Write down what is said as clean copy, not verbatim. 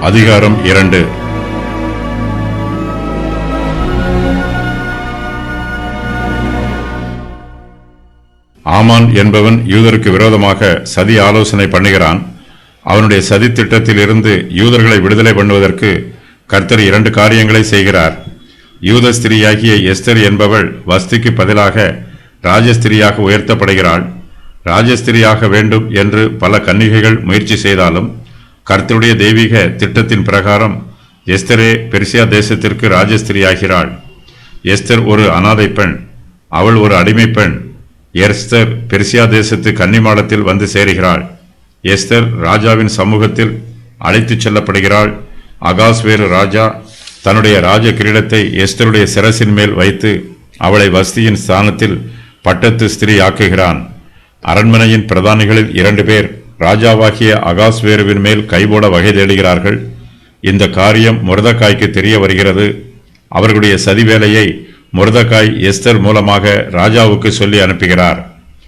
அதிகாரம் 2. ஆமான் என்பவன் யூதருக்கு விரோதமாக சதி ஆலோசனை பண்ணுகிறான். அவனுடைய சதி திட்டத்தில் இருந்து யூதர்களை விடுதலை பண்ணுவதற்கு கர்த்தர் 2 காரியங்களை செய்கிறார். யூத ஸ்திரீயாகிய எஸ்தர் என்பவள் வஸ்திக்கு பதிலாக ராஜஸ்திரியாக உயர்த்தப்படுகிறாள். ராஜஸ்திரியாக வேண்டும் என்று பல கன்னிகைகள் முயற்சி செய்தாலும் கர்த்தருடைய தெய்வீக திட்டத்தின் பிரகாரம் எஸ்தரே பெர்சியா தேசத்திற்கு ராஜஸ்திரியாகிறாள். எஸ்தர் ஒரு அனாதை பெண், அவள் ஒரு அடிமை பெண். எஸ்தர் பெர்சியா தேசத்து கன்னிமாடத்தில் வந்து சேருகிறாள். எஸ்தர் ராஜாவின் சமூகத்தில் அழைத்துச் செல்லப்படுகிறாள். அகாஸ்வேரு ராஜா தன்னுடைய ராஜ கிரீடத்தை எஸ்தருடைய சிரசின் மேல் வைத்து அவளை வஸ்தியின் ஸ்தானத்தில் பட்டத்து ஸ்திரீ ஆக்குகிறான். அரண்மனையின் பிரதானிகளில் 2 பேர் ராஜாவாகிய அகாஸ்வேருவின் மேல் கைபோட வகை தேடுகிறார்கள். இந்த காரியம் மொர்தெகாய்க்கு தெரிய வருகிறது. அவர்களுடைய சதி வேலையை மொர்தெகாய் எஸ்தர் மூலமாக ராஜாவுக்கு சொல்லி அனுப்புகிறார்.